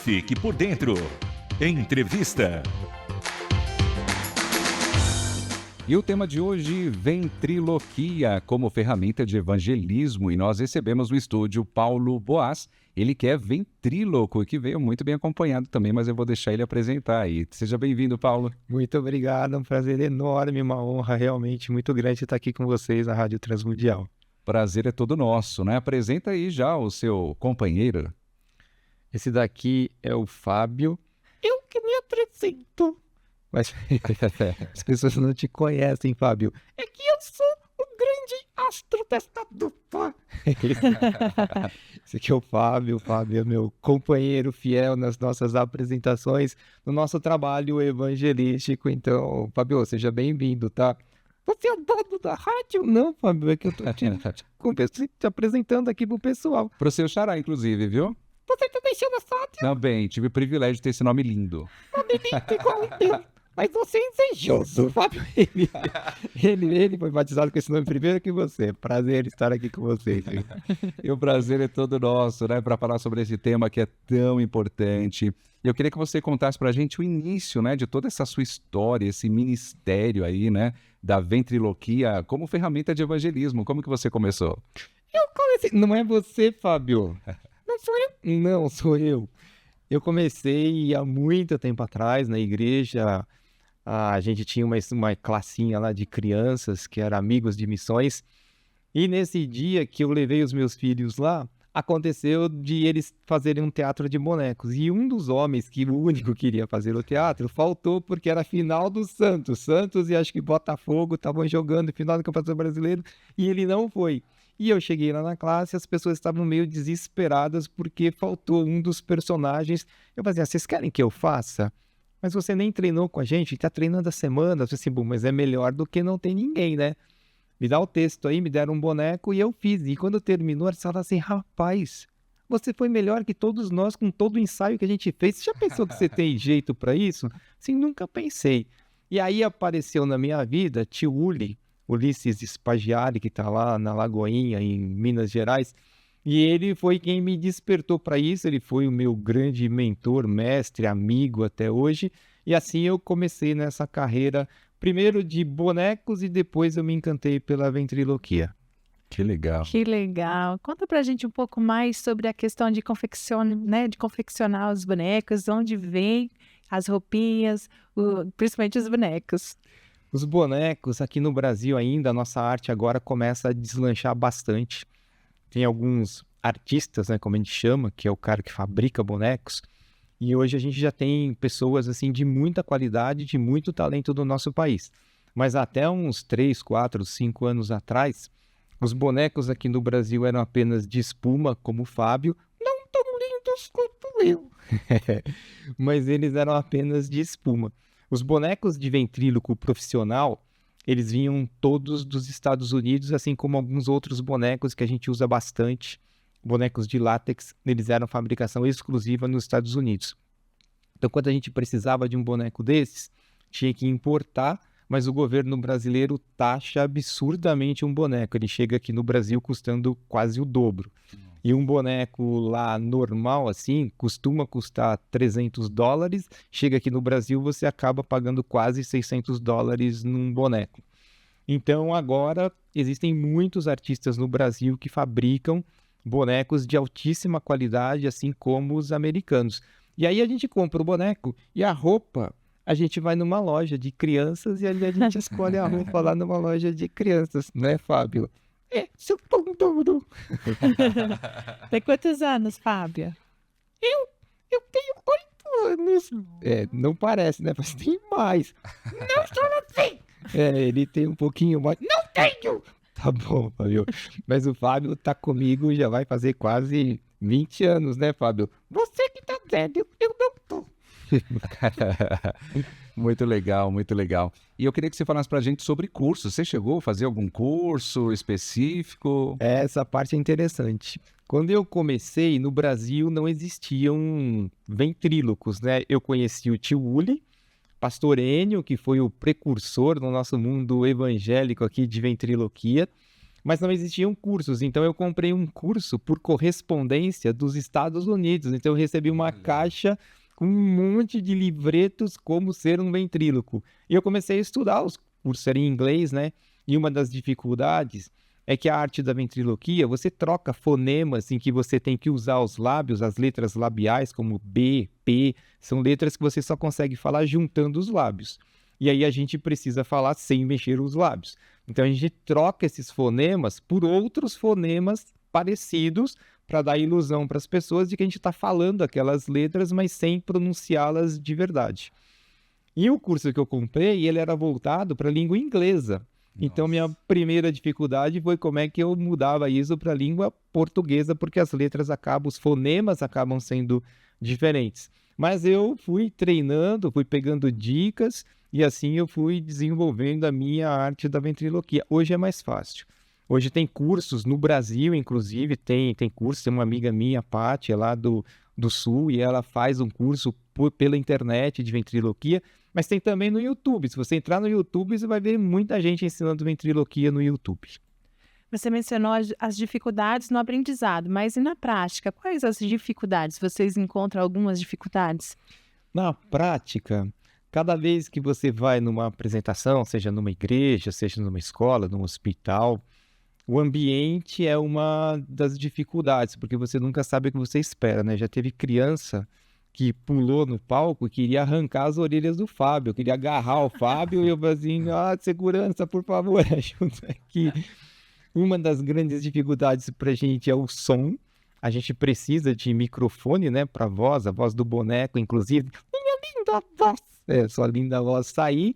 Fique por dentro. Entrevista. E o tema de hoje, ventriloquia como ferramenta de evangelismo. E nós recebemos no estúdio Paulo Boas, ele que é ventríloco e que veio muito bem acompanhado também, mas eu vou deixar ele apresentar aí. Seja bem-vindo, Paulo. Muito obrigado, é um prazer enorme, uma honra realmente muito grande estar aqui com vocês na Rádio Transmundial. Prazer é todo nosso, né? Apresenta aí já o seu companheiro. Esse daqui é o Fábio. Eu que me apresento. Mas as pessoas não te conhecem, Fábio. É que eu sou o grande astro desta dupla. Esse aqui é o Fábio. O Fábio é meu companheiro fiel nas nossas apresentações, no nosso trabalho evangelístico. Então, Fábio, seja bem-vindo, tá? Você é o dono da rádio? Não, Fábio, é que eu tô te apresentando aqui pro pessoal. Pro seu xará, inclusive, viu? Você tá deixando a rádio? Também, tive o privilégio de ter esse nome lindo. Nome lindo igual o teu. Mas você é invejoso, Fábio. Ele foi batizado com esse nome primeiro que você. Prazer estar aqui com vocês. E o prazer é todo nosso, né? Para falar sobre esse tema que é tão importante. E eu queria que você contasse pra gente o início, né? De toda essa sua história, esse ministério aí, né? Da ventriloquia como ferramenta de evangelismo. Como que você começou? Eu comecei... Não é você, Fábio. Não sou eu. Não, sou eu. Eu comecei há muito tempo atrás na igreja. A gente tinha uma classinha lá de crianças que era amigos de missões. E nesse dia que eu levei os meus filhos lá, aconteceu de eles fazerem um teatro de bonecos. E um dos homens, que o único que queria fazer o teatro, faltou porque era final do Santos. Santos e acho que Botafogo estavam jogando final do Campeonato Brasileiro e ele não foi. E eu cheguei lá na classe e as pessoas estavam meio desesperadas porque faltou um dos personagens. Eu falei assim, vocês querem que eu faça? Mas você nem treinou com a gente, está treinando há semana. Eu falei assim, bom, mas é melhor do que não ter ninguém, né? Me dá o texto aí, me deram um boneco e eu fiz. E quando terminou, eles falaram assim, rapaz, você foi melhor que todos nós com todo o ensaio que a gente fez. Você já pensou que você tem jeito para isso? Assim, nunca pensei. E aí apareceu na minha vida tio Uli, Ulisses Spaggiari, que está lá na Lagoinha, em Minas Gerais, e ele foi quem me despertou para isso. Ele foi o meu grande mentor, mestre, amigo até hoje, e assim eu comecei nessa carreira, primeiro de bonecos e depois eu me encantei pela ventriloquia. Que legal. Que legal. Conta pra gente um pouco mais sobre a questão de né, de confeccionar os bonecos, onde vem as roupinhas, principalmente os bonecos. Os bonecos aqui no Brasil ainda, a nossa arte agora começa a deslanchar bastante. Tem alguns artistas, né, como a gente chama, que é o cara que fabrica bonecos. E hoje a gente já tem pessoas assim de muita qualidade, de muito talento do nosso país. Mas até uns 3, 4, 5 anos atrás, os bonecos aqui no Brasil eram apenas de espuma, como o Fábio. Não tão lindos quanto eu. Mas eles eram apenas de espuma. Os bonecos de ventríloco profissional, eles vinham todos dos Estados Unidos, assim como alguns outros bonecos que a gente usa bastante. Bonecos de látex, eles eram fabricação exclusiva nos Estados Unidos. Então, quando a gente precisava de um boneco desses, tinha que importar, mas o governo brasileiro taxa absurdamente um boneco. Ele chega aqui no Brasil custando quase o dobro. E um boneco lá normal, assim, costuma custar $300. Chega aqui no Brasil, você acaba pagando quase $600 num boneco. Então, agora, existem muitos artistas no Brasil que fabricam bonecos de altíssima qualidade, assim como os americanos. E aí a gente compra o boneco e a roupa, a gente vai numa loja de crianças e ali a gente escolhe a roupa lá numa loja de crianças, né, Fábio? É, seu pão duro. Tem quantos anos, Fábio? Eu tenho 8 anos. É, não parece, né? Mas tem mais. Não, só não tem. É, ele tem um pouquinho mais. Não tenho! Tá bom, Fábio. Mas o Fábio tá comigo já vai fazer quase 20 anos, né, Fábio? Você que tá velho, eu não tô. Muito legal, muito legal. E eu queria que você falasse pra gente sobre curso. Você chegou a fazer algum curso específico? Essa parte é interessante. Quando eu comecei, no Brasil não existiam ventrílocos, né? Eu conheci o tio Uli, pastor Enio, que foi o precursor no nosso mundo evangélico aqui de ventriloquia. mas não existiam cursos. Então eu comprei um curso por correspondência dos Estados Unidos. Então eu recebi uma caixa com um monte de livretos como ser um ventríloco. E eu comecei a estudar, os cursos eram em inglês, né? E uma das dificuldades é que a arte da ventriloquia, você troca fonemas em que você tem que usar os lábios, as letras labiais, como B, P, são letras que você só consegue falar juntando os lábios. E aí a gente precisa falar sem mexer os lábios. Então a gente troca esses fonemas por outros fonemas parecidos para dar ilusão para as pessoas de que a gente está falando aquelas letras, mas sem pronunciá-las de verdade. E o curso que eu comprei, ele era voltado para a língua inglesa. Então, minha primeira dificuldade foi como é que eu mudava isso para a língua portuguesa, porque as letras acabam, os fonemas acabam sendo diferentes. Mas eu fui treinando, fui pegando dicas e assim eu fui desenvolvendo a minha arte da ventriloquia. Hoje é mais fácil. Hoje tem cursos no Brasil, inclusive, tem curso, tem uma amiga minha, a Paty, é lá do Sul, e ela faz um curso pela internet de ventriloquia, mas tem também no YouTube. Se você entrar no YouTube, você vai ver muita gente ensinando ventriloquia no YouTube. Você mencionou as dificuldades no aprendizado, mas e na prática? Quais as dificuldades? Vocês encontram algumas dificuldades? Na prática, cada vez que você vai numa apresentação, seja numa igreja, seja numa escola, num hospital, o ambiente é uma das dificuldades, porque você nunca sabe o que você espera, né? Já teve criança que pulou no palco e queria arrancar as orelhas do Fábio, queria agarrar o Fábio e eu falei assim, segurança, por favor, ajuda aqui. Uma das grandes dificuldades para a gente é o som. A gente precisa de microfone, né, para a voz do boneco, inclusive. Minha linda voz! Sua linda voz sair.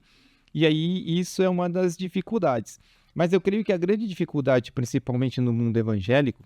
E aí, isso é uma das dificuldades. Mas eu creio que a grande dificuldade, principalmente no mundo evangélico,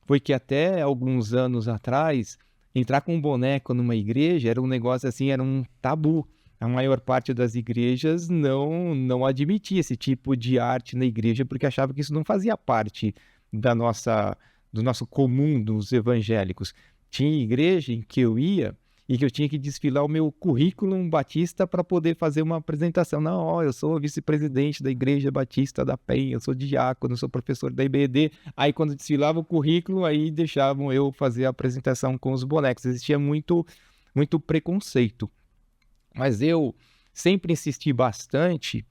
foi que até alguns anos atrás, entrar com um boneco numa igreja era um negócio assim, era um tabu. A maior parte das igrejas não admitia esse tipo de arte na igreja porque achava que isso não fazia parte do nosso comum dos evangélicos. Tinha igreja em que eu ia e que eu tinha que desfilar o meu currículo batista para poder fazer uma apresentação. Não, eu sou vice-presidente da Igreja Batista da Penha, eu sou diácono, eu sou professor da IBD. Aí quando desfilava o currículo, aí deixavam eu fazer a apresentação com os bonecos. Existia muito preconceito. Mas eu sempre insisti bastante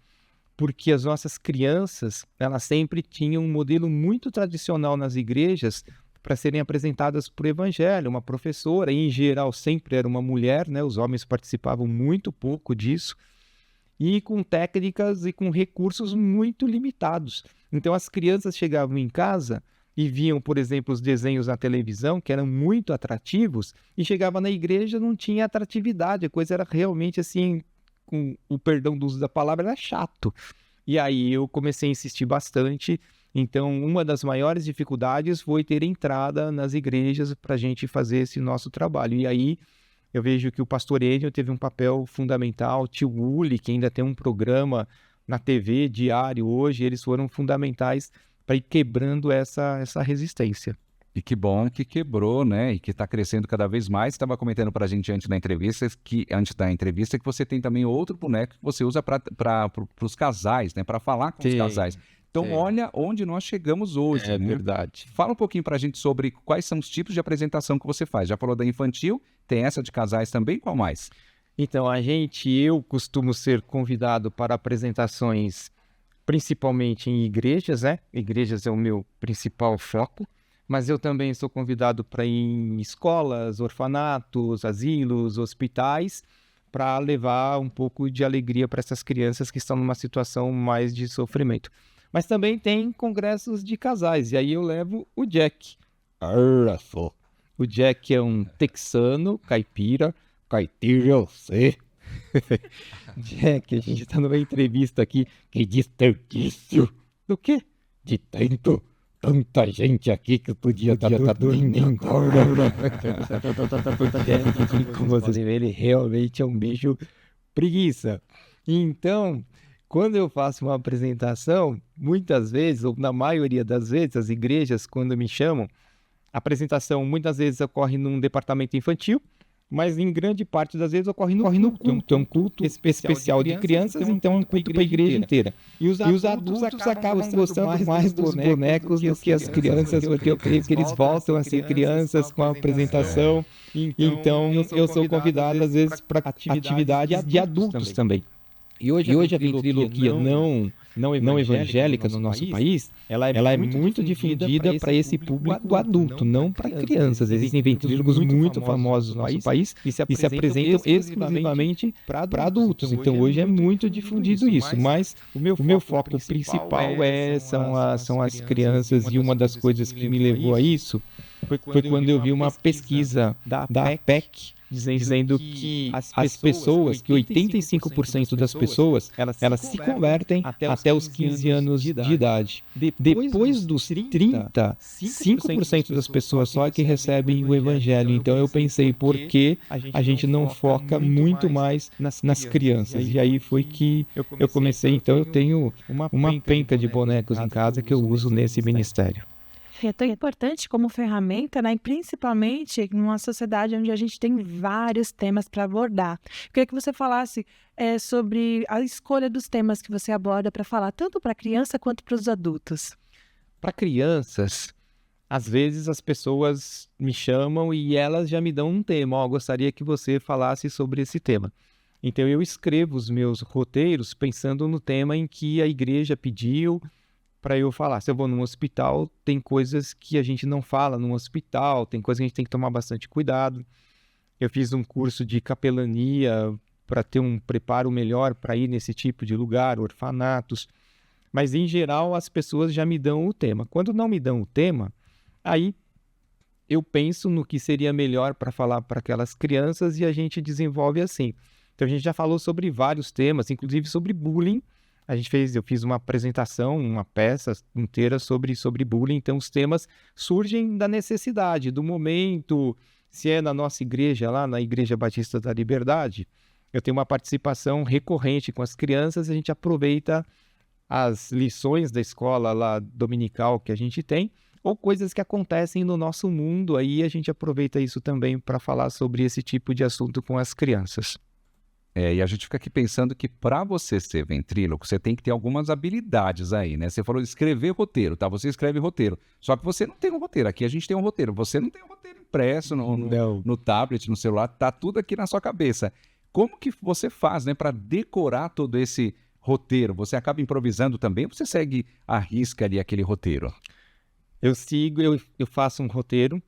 porque as nossas crianças, elas sempre tinham um modelo muito tradicional nas igrejas para serem apresentadas por evangelho, uma professora, e em geral sempre era uma mulher, né? Os homens participavam muito pouco disso, e com técnicas e com recursos muito limitados. Então as crianças chegavam em casa e viam, por exemplo, os desenhos na televisão, que eram muito atrativos, e chegava na igreja não tinha atratividade, a coisa era realmente assim, com o perdão do uso da palavra, era chato. E aí eu comecei a insistir bastante. Então, uma das maiores dificuldades foi ter entrada nas igrejas para a gente fazer esse nosso trabalho. E aí eu vejo que o pastor Enio teve um papel fundamental, o tio Uli, que ainda tem um programa na TV diário hoje, eles foram fundamentais para ir quebrando essa resistência. E que bom que quebrou, né? E que está crescendo cada vez mais. Estava comentando para a gente antes da entrevista que você tem também outro boneco que você usa para os casais, né? Para falar com os casais. Então, olha onde nós chegamos hoje. É né? verdade. Fala um pouquinho para a gente sobre quais são os tipos de apresentação que você faz. Já falou da infantil, tem essa de casais também, qual mais? Então, eu costumo ser convidado para apresentações principalmente em igrejas, né? Igrejas é o meu principal foco, mas eu também sou convidado para ir em escolas, orfanatos, asilos, hospitais, para levar um pouco de alegria para essas crianças que estão numa situação mais de sofrimento. Mas também tem congressos de casais, e aí eu levo o Jack. Olha só. O Jack é um texano, caipira eu sei. Jack, a gente está numa entrevista aqui. Que desperdício. Do quê? De tanta gente aqui que podia estar dormindo. Como vocês veem, ele realmente é um bicho preguiça. Então, quando eu faço uma apresentação, muitas vezes, ou na maioria das vezes, as igrejas, quando me chamam, a apresentação muitas vezes ocorre num departamento infantil, mas em grande parte das vezes ocorre no culto. Então, um culto especial de crianças, então é um culto para a igreja inteira. E os adultos acabam gostando mais dos bonecos do que as crianças, porque eu creio que eles voltam a ser crianças com a apresentação. Então, eu sou convidado, às vezes, para atividades de adultos também. E hoje a ventriloquia não evangélica no nosso país, ela é muito difundida para esse público adulto, não para crianças. Existem ventrílocos muito famosos no nosso país e se apresentam exclusivamente para adultos. Então hoje é muito difundido isso, mas o meu foco principal são as crianças, e uma das coisas que me levou a isso foi quando eu vi uma pesquisa da PEC, dizendo que as pessoas, que 85% das pessoas, elas se convertem até os 15 anos de idade. Depois dos 30, 5% das pessoas só é que recebem o evangelho. Então eu pensei, por que a gente não foca muito mais nas crianças? E aí foi que eu comecei. Então eu tenho uma penca de bonecos em casa que eu uso nesse ministério. É tão importante como ferramenta, né? E principalmente numa sociedade onde a gente tem vários temas para abordar. Eu queria que você falasse sobre a escolha dos temas que você aborda para falar tanto para a criança quanto para os adultos. Para crianças, às vezes as pessoas me chamam e elas já me dão um tema. Ó, gostaria que você falasse sobre esse tema. Então eu escrevo os meus roteiros pensando no tema em que a igreja pediu para eu falar. Se eu vou num hospital, tem coisas que a gente não fala num hospital, tem coisas que a gente tem que tomar bastante cuidado. Eu fiz um curso de capelania para ter um preparo melhor para ir nesse tipo de lugar, orfanatos. Mas, em geral, as pessoas já me dão o tema. Quando não me dão o tema, aí eu penso no que seria melhor para falar para aquelas crianças e a gente desenvolve assim. Então, a gente já falou sobre vários temas, inclusive sobre bullying. Eu fiz uma apresentação, uma peça inteira sobre bullying. Então, os temas surgem da necessidade, do momento. Se é na nossa igreja, lá na Igreja Batista da Liberdade, eu tenho uma participação recorrente com as crianças. A gente aproveita as lições da escola lá dominical que a gente tem, ou coisas que acontecem no nosso mundo. Aí a gente aproveita isso também para falar sobre esse tipo de assunto com as crianças. E a gente fica aqui pensando que para você ser ventríloco, você tem que ter algumas habilidades aí, né? Você falou de escrever roteiro, tá? Você escreve roteiro. Só que você não tem um roteiro. Aqui a gente tem um roteiro. Você não tem um roteiro impresso no tablet, no celular. Tá tudo aqui na sua cabeça. Como que você faz, né, para decorar todo esse roteiro? Você acaba improvisando também ou você segue à risca ali aquele roteiro? Eu faço um roteiro,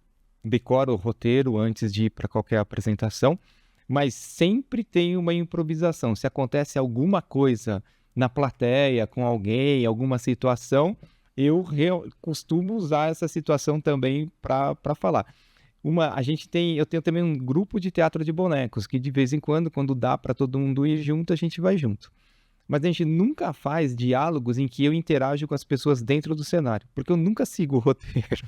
decoro o roteiro antes de ir para qualquer apresentação. Mas sempre tem uma improvisação. Se acontece alguma coisa na plateia, com alguém, alguma situação, eu costumo usar essa situação também para falar. Eu tenho também um grupo de teatro de bonecos, que de vez em quando dá para todo mundo ir junto, a gente vai junto. Mas a gente nunca faz diálogos em que eu interajo com as pessoas dentro do cenário, porque eu nunca sigo o roteiro.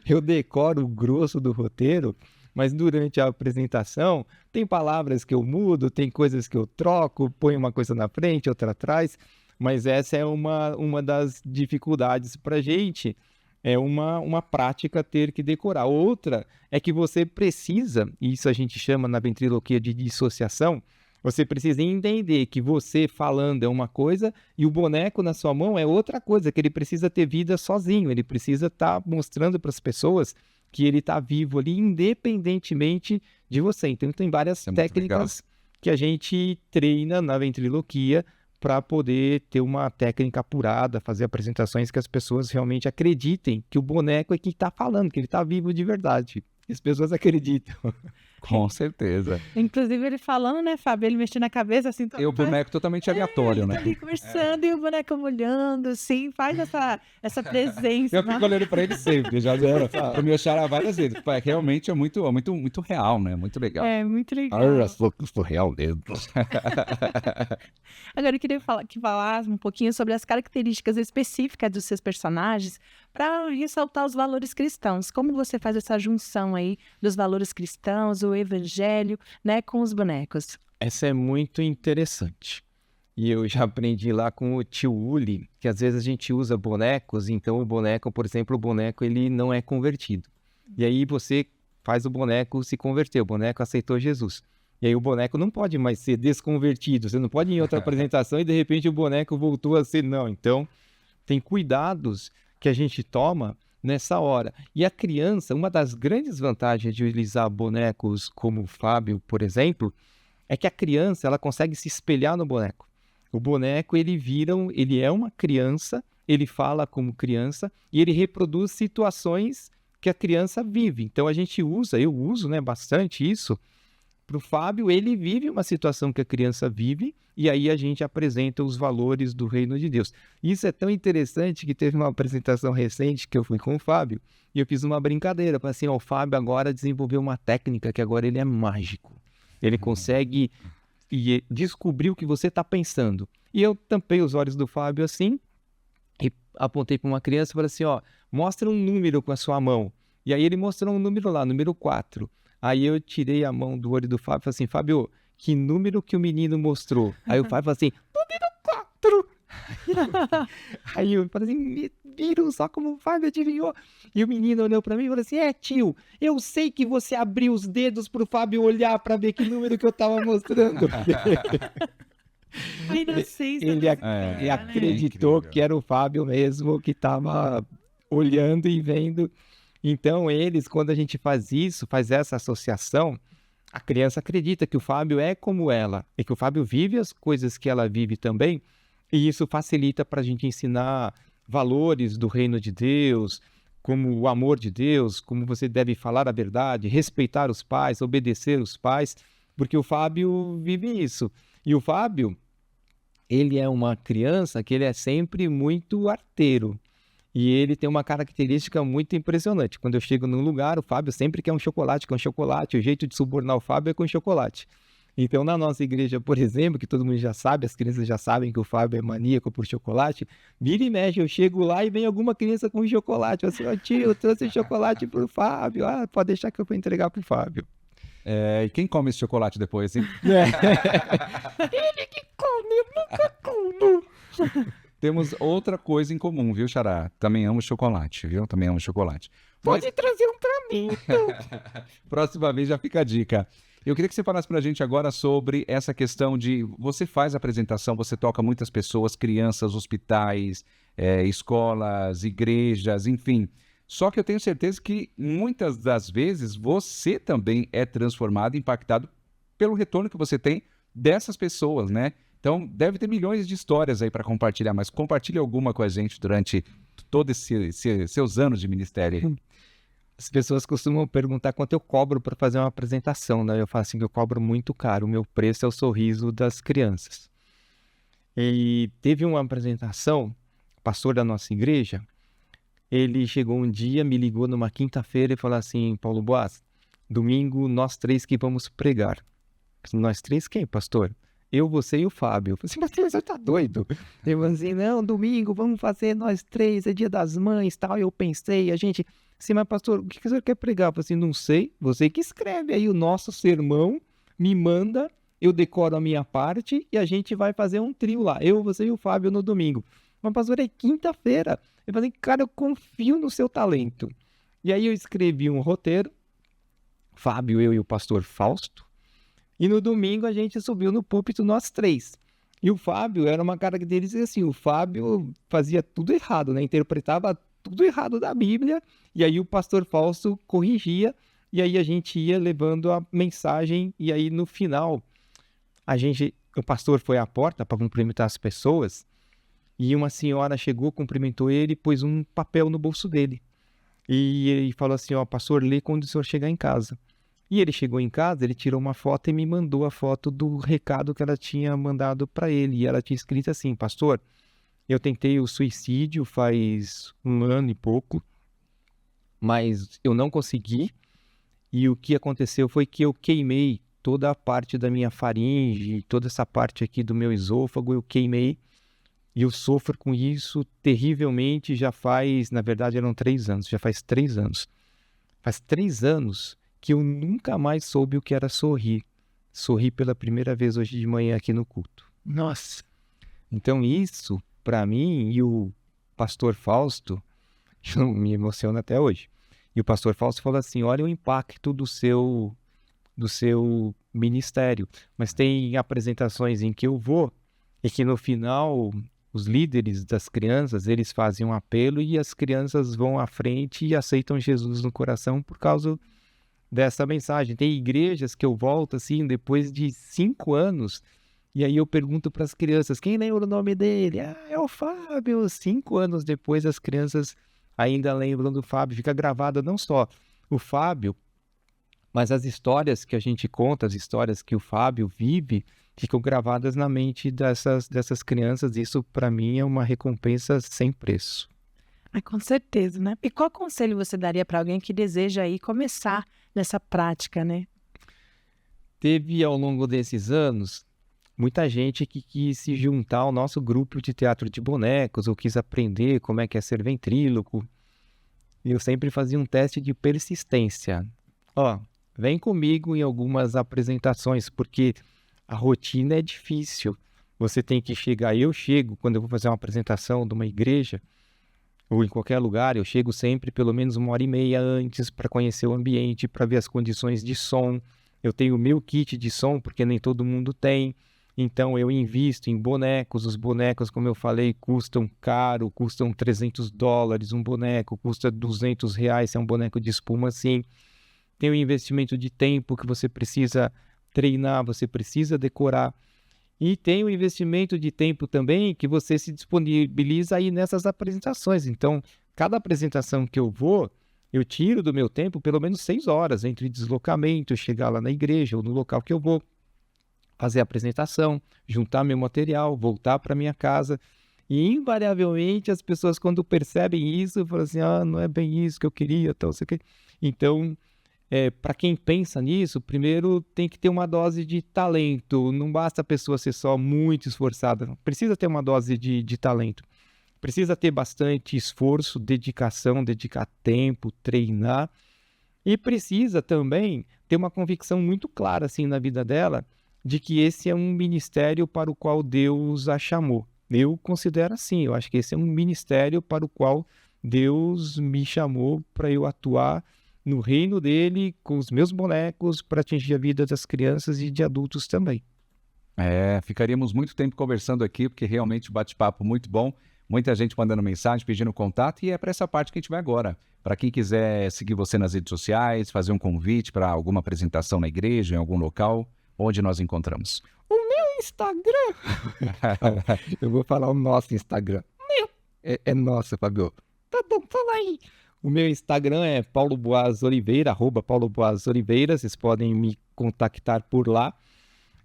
Eu decoro o grosso do roteiro, mas durante a apresentação tem palavras que eu mudo, tem coisas que eu troco, ponho uma coisa na frente, outra atrás, mas essa é uma das dificuldades para a gente, é uma prática ter que decorar. Outra é que você precisa, e isso a gente chama na ventriloquia de dissociação, você precisa entender que você falando é uma coisa e o boneco na sua mão é outra coisa, que ele precisa ter vida sozinho, ele precisa estar mostrando para as pessoas que ele está vivo ali, independentemente de você. Então, tem várias técnicas que a gente treina na ventriloquia para poder ter uma técnica apurada, fazer apresentações que as pessoas realmente acreditem que o boneco é quem está falando, que ele está vivo de verdade. E as pessoas acreditam. Com certeza. Inclusive, ele falando, né, Fábio? Ele mexendo na cabeça, assim... E o boneco totalmente aleatório, né? Ele tá ali conversando e o boneco olhando, assim, faz essa presença. Eu fico olhando pra ele sempre, já era pra me achar várias vezes. Realmente é muito real, né? Muito legal. É, muito legal. Sou real mesmo. Agora, eu queria que falasse um pouquinho sobre as características específicas dos seus personagens para ressaltar os valores cristãos. Como você faz essa junção aí dos valores cristãos, o evangelho, né, com os bonecos? Essa é muito interessante. E eu já aprendi lá com o tio Uli, que às vezes a gente usa bonecos, então o boneco, por exemplo, ele não é convertido. E aí você faz o boneco se converter, o boneco aceitou Jesus. E aí o boneco não pode mais ser desconvertido, você não pode ir em outra apresentação e de repente o boneco voltou a ser, não. Então, tem cuidados que a gente toma nessa hora. E a criança, uma das grandes vantagens de utilizar bonecos como o Fábio, por exemplo, é que a criança ela consegue se espelhar no boneco. O boneco ele é uma criança, ele fala como criança e ele reproduz situações que a criança vive. Então eu uso, né, bastante isso. Para o Fábio, ele vive uma situação que a criança vive e aí a gente apresenta os valores do reino de Deus. Isso é tão interessante que teve uma apresentação recente que eu fui com o Fábio e eu fiz uma brincadeira. Falei assim, o Fábio agora desenvolveu uma técnica que agora ele é mágico. Ele consegue descobrir o que você está pensando. E eu tampei os olhos do Fábio assim e apontei para uma criança e falei assim, mostra um número com a sua mão. E aí ele mostrou um número lá, número 4. Aí eu tirei a mão do olho do Fábio e falei assim, Fábio, que número que o menino mostrou? Aí o Fábio falou assim, número 4. Aí eu falei assim, viram só como o Fábio adivinhou? E o menino olhou pra mim e falou assim, tio, eu sei que você abriu os dedos pro Fábio olhar pra ver que número que eu tava mostrando. A inocência Ele né? acreditou É que era o Fábio mesmo que tava olhando e vendo. Então, quando a gente faz isso, faz essa associação, a criança acredita que o Fábio é como ela, e que o Fábio vive as coisas que ela vive também, e isso facilita para a gente ensinar valores do reino de Deus, como o amor de Deus, como você deve falar a verdade, respeitar os pais, obedecer os pais, porque o Fábio vive isso. E o Fábio, ele é uma criança que ele é sempre muito arteiro. E ele tem uma característica muito impressionante. Quando eu chego num lugar, o Fábio sempre quer um chocolate com chocolate. O jeito de subornar o Fábio é com chocolate. Então, na nossa igreja, por exemplo, que todo mundo já sabe, as crianças já sabem que o Fábio é maníaco por chocolate, vira e mexe, eu chego lá e vem alguma criança com chocolate. Eu assim, tio, eu trouxe chocolate pro Fábio. Pode deixar que eu vou entregar pro Fábio. E quem come esse chocolate depois, hein? Ele que come, eu nunca como. Temos outra coisa em comum, viu, Xará? Também amo chocolate, viu? Também amo chocolate. Pode trazer um pra mim, então. Próxima vez já fica a dica. Eu queria que você falasse pra gente agora sobre essa questão de... Você faz apresentação, você toca muitas pessoas, crianças, hospitais, escolas, igrejas, enfim. Só que eu tenho certeza que muitas das vezes você também é transformado, impactado pelo retorno que você tem dessas pessoas, né? Então, deve ter milhões de histórias aí para compartilhar, mas compartilhe alguma com a gente durante todos esses seus anos de ministério. As pessoas costumam perguntar quanto eu cobro para fazer uma apresentação, né? Eu falo assim que eu cobro muito caro, o meu preço é o sorriso das crianças. E teve uma apresentação, o pastor da nossa igreja, ele chegou um dia, me ligou numa quinta-feira e falou assim, Paulo Boas, domingo nós 3 que vamos pregar. Nós 3 quem, pastor? Eu, você e o Fábio. Eu falei assim, mas você tá doido? Eu falei assim, não, domingo, vamos fazer nós 3, é dia das mães, tal. Eu pensei, a gente... Assim, mas pastor, o que você quer pregar? Eu falei assim, não sei, você que escreve aí o nosso sermão, me manda, eu decoro a minha parte e a gente vai fazer um trio lá. Eu, você e o Fábio no domingo. Mas pastor, é quinta-feira. Eu falei, cara, eu confio no seu talento. E aí eu escrevi um roteiro, Fábio, eu e o pastor Fausto. E no domingo a gente subiu no púlpito nós 3. E o Fábio era uma característica assim, o Fábio fazia tudo errado, né? Interpretava tudo errado da Bíblia, e aí o pastor Fausto corrigia, e aí a gente ia levando a mensagem, e aí no final, o pastor foi à porta para cumprimentar as pessoas, e uma senhora chegou, cumprimentou ele, pôs um papel no bolso dele. E ele falou assim, pastor, lê quando o senhor chegar em casa. E ele chegou em casa, ele tirou uma foto e me mandou a foto do recado que ela tinha mandado para ele. E ela tinha escrito assim, pastor, eu tentei o suicídio faz 1 ano e pouco, mas eu não consegui. E o que aconteceu foi que eu queimei toda a parte da minha faringe, toda essa parte aqui do meu esôfago, eu queimei. E eu sofro com isso terrivelmente já faz, na verdade eram 3 anos, já faz 3 anos. Faz 3 anos que eu nunca mais soube o que era sorrir. Sorri pela primeira vez hoje de manhã aqui no culto. Nossa! Então isso, para mim, e o pastor Fausto, me emociona até hoje. E o pastor Fausto falou assim, olha o impacto do seu ministério. Mas tem apresentações em que eu vou e que no final os líderes das crianças, eles fazem um apelo e as crianças vão à frente e aceitam Jesus no coração por causa dessa mensagem. Tem igrejas que eu volto assim depois de 5 anos e aí eu pergunto para as crianças, quem lembra o nome dele? Ah, é o Fábio. 5 anos depois as crianças ainda lembram do Fábio. Fica gravada não só o Fábio, mas as histórias que a gente conta, as histórias que o Fábio vive, ficam gravadas na mente dessas crianças. Isso, para mim, é uma recompensa sem preço. Com certeza, né? E qual conselho você daria para alguém que deseja aí começar nessa prática, né? Teve, ao longo desses anos, muita gente que quis se juntar ao nosso grupo de teatro de bonecos, ou quis aprender como é que é ser ventríloco. E eu sempre fazia um teste de persistência. Vem comigo em algumas apresentações, porque a rotina é difícil. Você tem que chegar. Eu chego, quando eu vou fazer uma apresentação de uma igreja, ou em qualquer lugar, eu chego sempre pelo menos 1h30 antes para conhecer o ambiente, para ver as condições de som. Eu tenho o meu kit de som, porque nem todo mundo tem. Então eu invisto em bonecos. Os bonecos, como eu falei, custam caro, custam $300. Um boneco custa R$200, se é um boneco de espuma assim. Tem o investimento de tempo que você precisa treinar, você precisa decorar. E tem o investimento de tempo também que você se disponibiliza aí nessas apresentações. Então, cada apresentação que eu vou, eu tiro do meu tempo pelo menos 6 horas entre deslocamento, chegar lá na igreja ou no local que eu vou, fazer a apresentação, juntar meu material, voltar para minha casa. E invariavelmente as pessoas, quando percebem isso, falam assim, não é bem isso que eu queria, tal, sei o quê. Então, para quem pensa nisso, primeiro tem que ter uma dose de talento. Não basta a pessoa ser só muito esforçada, precisa ter uma dose de talento. Precisa ter bastante esforço, dedicação, dedicar tempo, treinar. E precisa também ter uma convicção muito clara assim, na vida dela, de que esse é um ministério para o qual Deus a chamou. Eu considero assim, eu acho que esse é um ministério para o qual Deus me chamou para eu atuar no reino dele, com os meus bonecos, para atingir a vida das crianças e de adultos também. Ficaríamos muito tempo conversando aqui, porque realmente o bate-papo muito bom. Muita gente mandando mensagem, pedindo contato, e é para essa parte que a gente vai agora. Para quem quiser seguir você nas redes sociais, fazer um convite para alguma apresentação na igreja, em algum local, onde nós encontramos? O meu Instagram. Eu vou falar o nosso Instagram. É nosso, Fabio. Tá bom, fala aí. O meu Instagram é Paulo Boaz Oliveira, @Paulo Boaz Oliveira. Vocês podem me contactar por lá.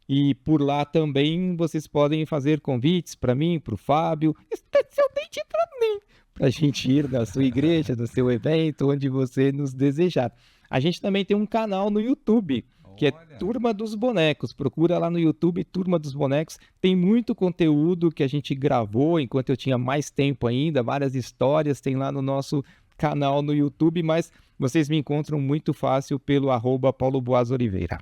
E por lá também vocês podem fazer convites para mim, para o Fábio, especialmente para mim, para a gente ir na sua igreja, no seu evento, onde você nos desejar. A gente também tem um canal no YouTube, que é Turma dos Bonecos. Procura lá no YouTube, Turma dos Bonecos. Tem muito conteúdo que a gente gravou enquanto eu tinha mais tempo ainda, várias histórias tem lá no nosso canal no YouTube, mas vocês me encontram muito fácil pelo @Paulo Boaz Oliveira.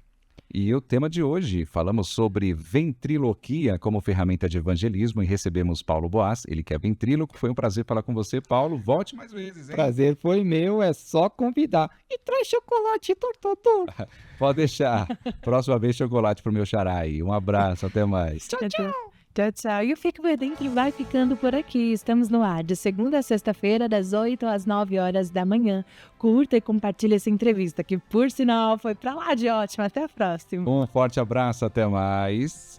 E o tema de hoje, falamos sobre ventriloquia como ferramenta de evangelismo e recebemos Paulo Boaz, ele que é ventríloco. Foi um prazer falar com você, Paulo. Volte mais vezes, hein? Prazer foi meu, é só convidar. E traz chocolate, tortador. Pode deixar. Próxima vez, chocolate pro meu xará aí. Um abraço, até mais. Tchau, tchau. Tchau, tchau. E o Fique Por Dentro vai ficando por aqui. Estamos no ar de segunda a sexta-feira, das 8 às 9 horas da manhã. Curta e compartilhe essa entrevista, que por sinal foi pra lá de ótima. Até a próxima. Um forte abraço, até mais.